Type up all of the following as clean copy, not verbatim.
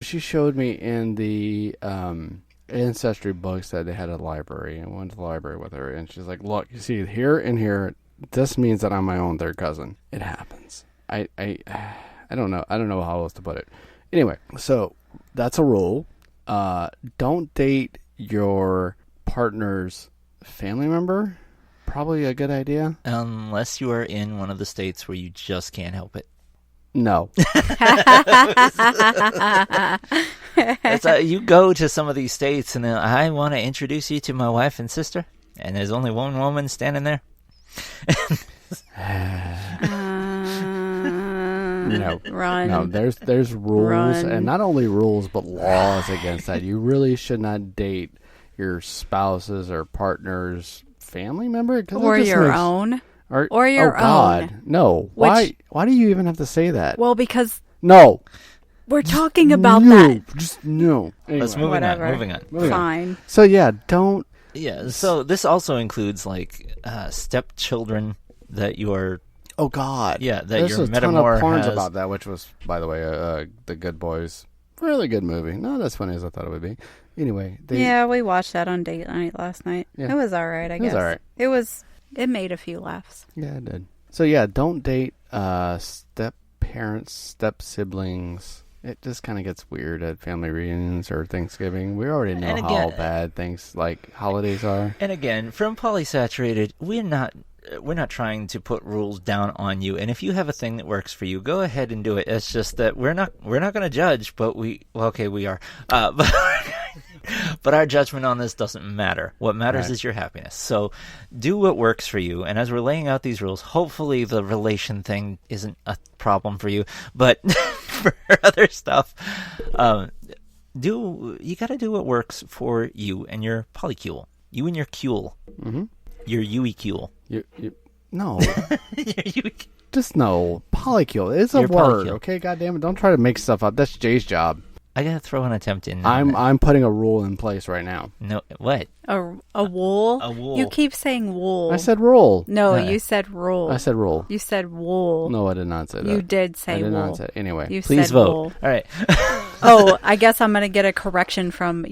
she showed me in the ancestry books that they had at the library, and went to the library with her, and she's like, "Look, you see here and here. This means that I'm my own third cousin. It happens. I don't know. I don't know how else to put it. Anyway, so that's a rule. Don't date your partner's family member. Probably a good idea. Unless you are in one of the states where you just can't help it. No. You go to some of these states and I want to introduce you to my wife and sister, and there's only one woman standing there. No, Run. no. There's rules, Run. and not only rules but laws against that. You really should not date your spouse's or partner's family member, Or your own. Or your oh God, own. no. Why do you even have to say that? Well, because No. we're talking about No. that. Just no. Anyway. Let's moving Whatever. on. Moving on. Fine. So yeah, don't. Yeah. So this also includes like stepchildren that you are. Oh God. Yeah, that There's your a ton metamor of porns has. about that, which was, by the way, The Good Boys. Really good movie. Not as funny as I thought it would be. Anyway, Yeah, we watched that on date night last night. Yeah. It was all right, I guess. It was all right. It made a few laughs. Yeah, it did. So yeah, don't date step parents, step siblings. It just kind of gets weird at family reunions or Thanksgiving. We already know And how again- bad things like holidays are. And again, from Polysaturated, we're not trying to put rules down on you. And if you have a thing that works for you, go ahead and do it. It's just that we're not going to judge, but we are. But our judgment on this doesn't matter. What matters Right. is your happiness. So do what works for you. And as we're laying out these rules, hopefully the relation thing isn't a problem for you. But for other stuff, you got to do what works for you and your polycule. You and your cule. Mm-hmm. Your Uecule. No, Your Uecule. just no. Polycule. It's a Your word, polycule. okay? God damn it! Don't try to make stuff up. That's Jay's job. I gotta throw an attempt in. I'm putting a rule in place right now. No, what? A wool? A wool. You keep saying wool. I said rule. No, No. you said rule. I said rule. You said wool. No, I did not say that. You did say I did wool. not say. Anyway, You Please said vote. wool. All right. Oh, I guess I'm going to get a correction from,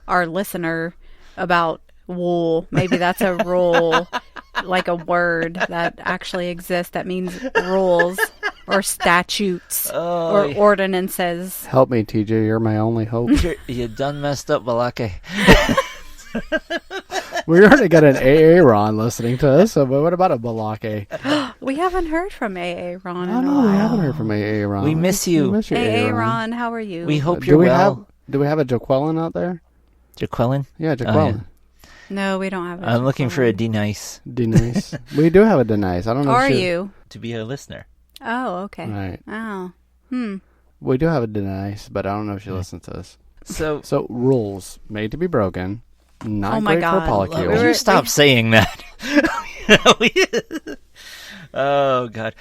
our listener about wool. Maybe that's a rule, like a word that actually exists that means rules or statutes or yeah. ordinances. help me, TJ. You're my only hope. You done messed up, Balake. We already got an AA Ron listening to us, so but what about a Balake? We haven't heard from AA Ron I in a know we while. haven't heard from AA Ron. We miss you. We miss you, AA Ron, how are you? We hope Do you're we well. do we have a Jaqueline out there? Jaqueline? Yeah, Jaqueline. No, we don't have a I'm looking for a Jaqueline. D-Nice Denise. We do have a Denise. I don't know. Are if she- you? to be a listener. Oh, okay. Right. Oh. We do have a Denise, but I don't know if she listens to us. So, So rules made to be broken. Not Oh my great God. for polycule. would you stop saying that? Oh, God.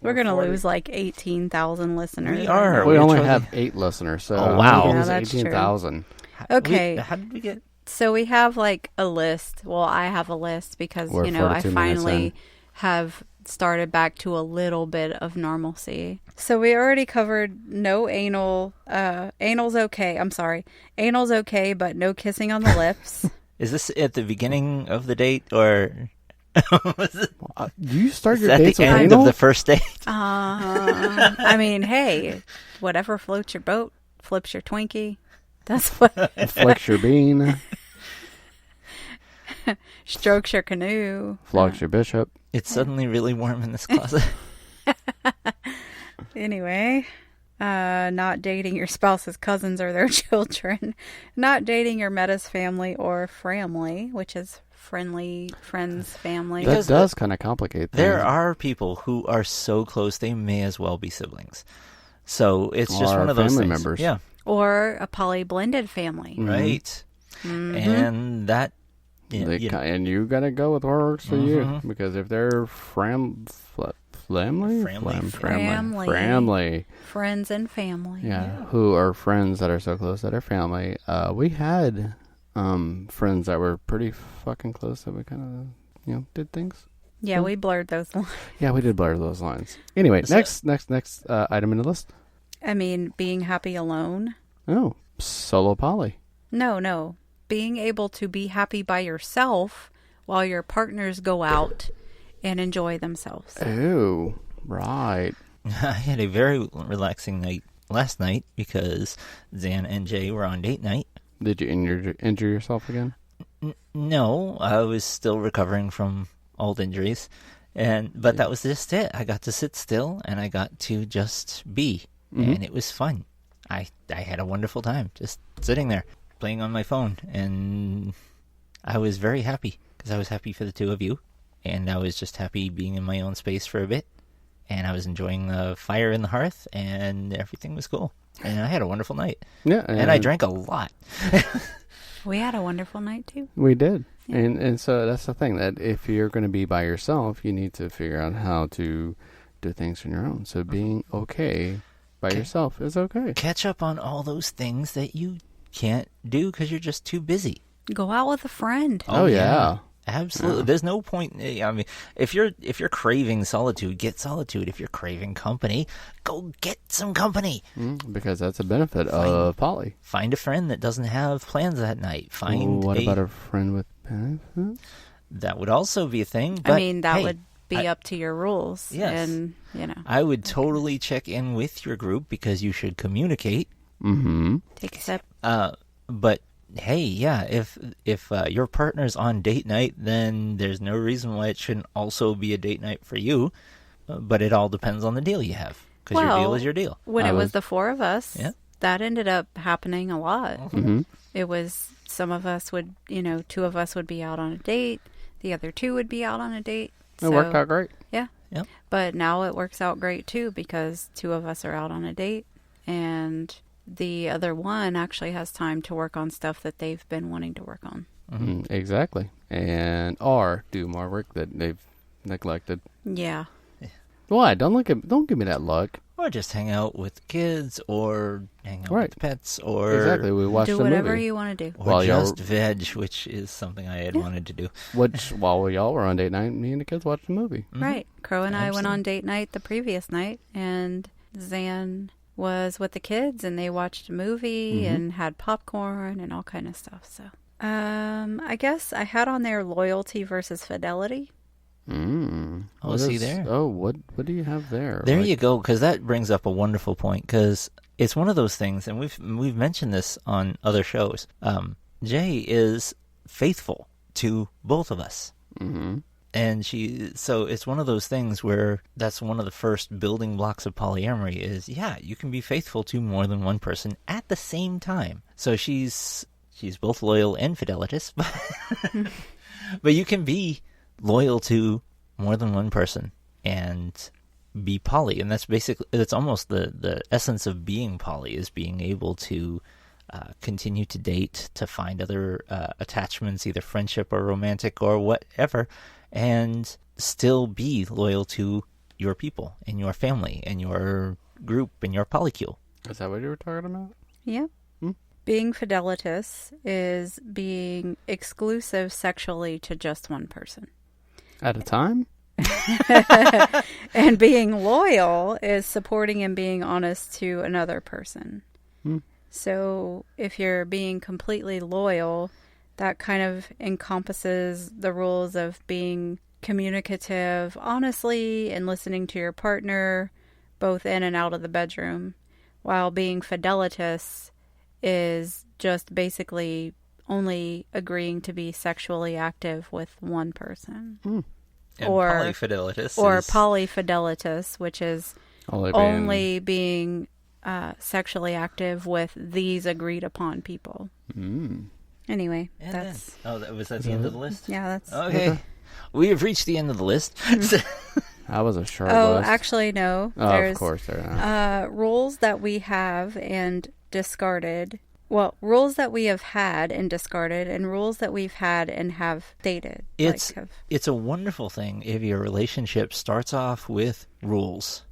We're going to lose like 18,000 listeners. We are. We We're only trying to- have 8 listeners, so Oh, wow. we Yeah, lose that's true. 18,000. Okay. How did we get... So we have like a list. Well, I have a list because, We're I 42 minutes finally in. have started back to a little bit of normalcy. So we already covered no anal. Anal's okay. I'm sorry. Anal's okay, but no kissing on the lips. Is this at the beginning of the date, or... You start Is your that dates the with end anal? of the first date? I mean, hey, whatever floats your boat, flips your Twinkie. That's what Flex your bean, strokes your canoe. flogs your bishop. It's suddenly really warm in this closet. Anyway, not dating your spouse's cousins or their children. Not dating your meta's family or framily, which is friends, family. Because That does kind of complicate things. There are people who are so close they may as well be siblings. So it's just Or one of those family things. members. Yeah, Or a poly-blended family. right. Mm-hmm. And that... Yeah, And you got to go with what works for you. Mhm. Because if they're family? Family. Friends and family. Yeah, who are friends that are so close that are family. We had friends that were pretty fucking close that we kind of, did things. Yeah, we blurred those lines. Yeah, we did blur those lines. Anyway, So- next item in the list. I mean, being happy alone. Oh, solo poly. No. Being able to be happy by yourself while your partners go out and enjoy themselves. Oh, right. I had a very relaxing night last night because Zan and Jay were on date night. Did you injure yourself again? No, I was still recovering from old injuries, but that was just it. I got to sit still and I got to just be, and it was fun. I had a wonderful time just sitting there playing on my phone, and I was very happy because I was happy for the two of you, and I was just happy being in my own space for a bit, and I was enjoying the fire in the hearth, and everything was cool, and I had a wonderful night. Yeah, and I drank a lot. We had a wonderful night, too. We did. Yeah. And so that's the thing, that if you're going to be by yourself, you need to figure out how to do things on your own. So being okay by yourself is okay. Catch up on all those things that you can't do because you're just too busy. Go out with a friend. Oh yeah. Absolutely. Yeah. There's no point. I mean, if you're craving solitude, get solitude. If you're craving company, go get some company. Because that's a benefit of poly. Find a friend that doesn't have plans that night. What about a friend with benefits? That would also be a thing. But, I mean, that would be up to your rules. Yes. And, I would totally check in with your group because you should communicate. Mm-hmm. Take a step. But hey, yeah, if your partner's on date night, then there's no reason why it shouldn't also be a date night for you. But it all depends on the deal you have, because your deal is your deal. When it was the four of us, that ended up happening a lot. Mm-hmm. It was some of us would, two of us would be out on a date, the other two would be out on a date. It worked out great. Yeah. Yep. But now it works out great too because two of us are out on a date and the other one actually has time to work on stuff that they've been wanting to work on. Mm-hmm. Exactly. Or do more work that they've neglected. Yeah. Why? Don't give me that look. Or just hang out with the kids, or hang out with the pets, or exactly. We watched do the whatever movie. you want to do, or just veg, which is something I had wanted to do. Which, while y'all were on date night, me and the kids watched the movie. Mm-hmm. Right. Crow and I went on date night the previous night, and Zan was with the kids, and they watched a movie and had popcorn and all kind of stuff. So, I guess I had on there loyalty versus fidelity. Oh, see there. Oh, what do you have there? There you go, because that brings up a wonderful point, because it's one of those things, and we've mentioned this on other shows. Jay is faithful to both of us. Mm-hmm. And so it's one of those things where that's one of the first building blocks of polyamory is, you can be faithful to more than one person at the same time. So she's both loyal and fidelitous, but you can be loyal to more than one person and be poly. And that's almost the essence of being poly, is being able to continue to date, to find other attachments, either friendship or romantic or whatever, and still be loyal to your people and your family and your group and your polycule. Is that what you were talking about? Yeah. Being fidelitous is being exclusive sexually to just one person. At a time? And being loyal is supporting and being honest to another person. So if you're being completely loyal, that kind of encompasses the rules of being communicative honestly and listening to your partner both in and out of the bedroom, while being fidelitous is just basically only agreeing to be sexually active with one person. And polyfidelitous polyfidelitous, which is only being sexually active with these agreed upon people. Anyway, that's... was that the end of the list? Yeah, that's... Okay. We have reached the end of the list. That was a short Oh, list. actually, no. Oh, There's, of course there are. rules that we have and discarded. Well, rules that we have had and discarded, and rules that we've had and have dated. It's a wonderful thing if your relationship starts off with rules,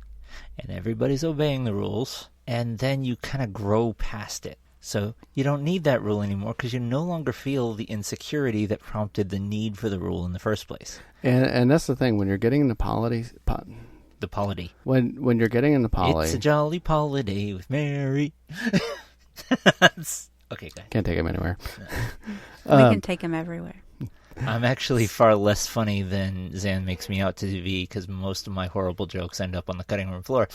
and everybody's obeying the rules, and then you kind of grow past it. So you don't need that rule anymore because you no longer feel the insecurity that prompted the need for the rule in the first place. And that's the thing, when you're getting into the polity. When you're getting into poly, It's a jolly holiday with Mary. Okay, go ahead. can't take him anywhere. We can take him everywhere. I'm actually far less funny than Zan makes me out to be because most of my horrible jokes end up on the cutting room floor.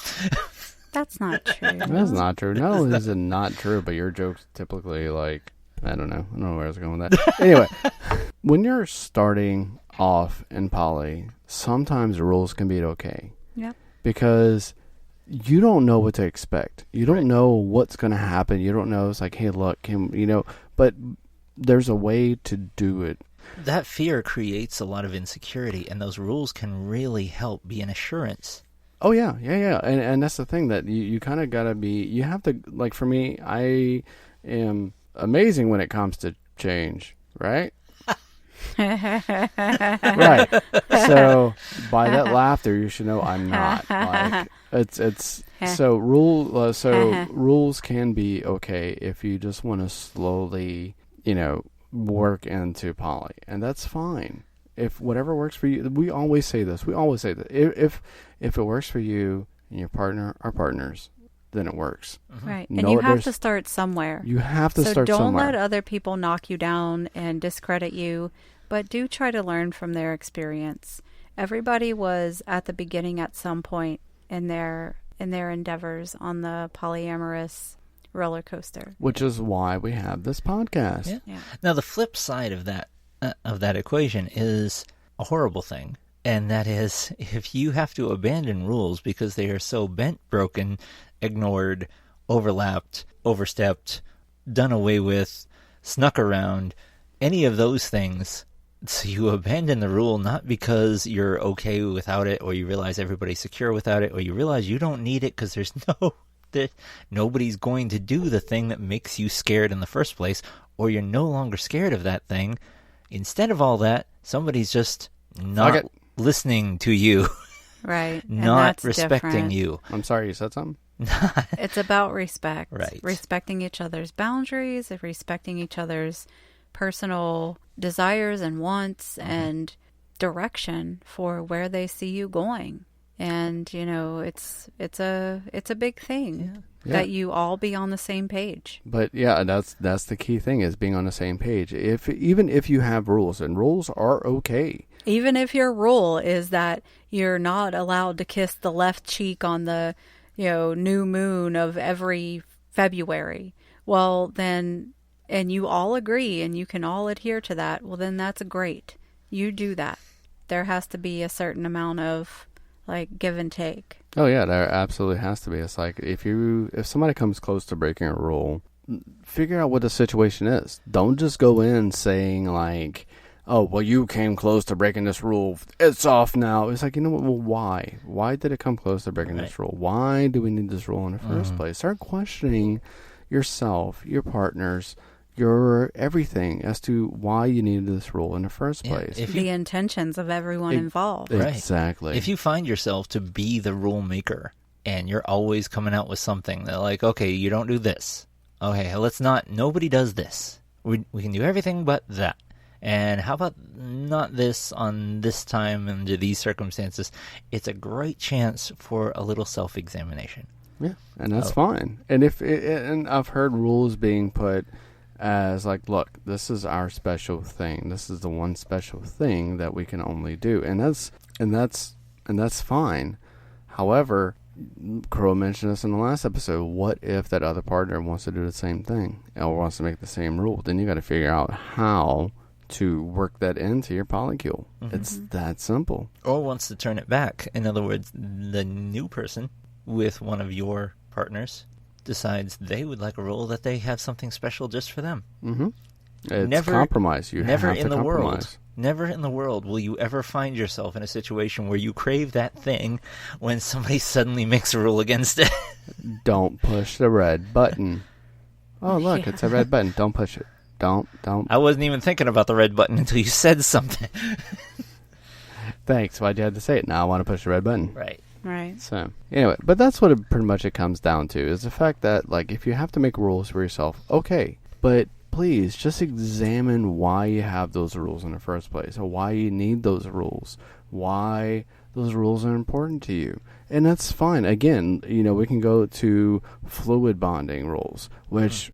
That's not true. That's not true. Not only is it not true, but your jokes typically I don't know where I was going with that. Anyway, when you're starting off in poly, sometimes rules can be okay. Yep. Because you don't know what to expect. You don't know what's going to happen. You don't know. It's like, hey, look, but there's a way to do it. That fear creates a lot of insecurity, and those rules can really help be an assurance. Oh, yeah. And that's the thing that you kind of got to be, you have to, like for me, I am amazing when it comes to change, right? Right. So by that laughter, you should know I'm not. Like it's so rules can be okay if you just want to slowly, work into poly, and that's fine. If whatever works for you, we always say this. If it works for you and your partner are partners, then it works. Right. And you have to start somewhere. You have to start somewhere. So don't let other people knock you down and discredit you, but do try to learn from their experience. Everybody was at the beginning at some point in their endeavors on the polyamorous roller coaster. Which is why we have this podcast. Yeah. Now the flip side of that equation is a horrible thing. And that is, if you have to abandon rules because they are so bent, broken, ignored, overlapped, overstepped, done away with, snuck around, any of those things, so you abandon the rule not because you're okay without it, or you realize everybody's secure without it, or you realize you don't need it because nobody's going to do the thing that makes you scared in the first place, or you're no longer scared of that thing. Instead of all that, somebody's just not listening to you. Right. Not respecting different. you. I'm sorry, you said something? It's about respect. Right. Respecting each other's boundaries, respecting each other's personal desires and wants and direction for where they see you going. And, it's a big thing that you all be on the same page. But yeah, that's the key thing, is being on the same page. Even if you have rules, and rules are okay. Even if your rule is that you're not allowed to kiss the left cheek on the, new moon of every February, well then, and you all agree and you can all adhere to that, well then that's great. You do that. There has to be a certain amount of give and take. Oh yeah, there absolutely has to be. It's like if somebody comes close to breaking a rule, figure out what the situation is. Don't just go in saying oh, well, you came close to breaking this rule. It's off now. It's like, well, why? Why did it come close to breaking this rule? Why do we need this rule in the first place? Start questioning yourself, your partners, your everything as to why you needed this rule in the first place. The intentions of everyone involved. Right. Exactly. If you find yourself to be the rule maker and you're always coming out with something that okay, you don't do this. Okay, nobody does this. We can do everything but that. And how about not this on this time under these circumstances? It's a great chance for a little self-examination. Yeah, and that's fine. And and I've heard rules being put as look, this is our special thing. This is the one special thing that we can only do, and that's fine. However, Crow mentioned this in the last episode. What if that other partner wants to do the same thing or wants to make the same rule? Then you got to figure out how to work that into your polycule. It's that simple. Or wants to turn it back. In other words, the new person with one of your partners decides they would like a rule that they have something special just for them. It's compromise. Never in the world will you ever find yourself in a situation where you crave that thing when somebody suddenly makes a rule against it. Don't push the red button. Oh, look, it's a red button. Don't push it. Don't. I wasn't even thinking about the red button until you said something. Thanks. Why'd you have to say it? Now I want to push the red button. Right. So, anyway, but that's what pretty much it comes down to, is the fact that, if you have to make rules for yourself, okay, but please just examine why you have those rules in the first place, or why you need those rules, why those rules are important to you. And that's fine. Again, we can go to fluid bonding rules, which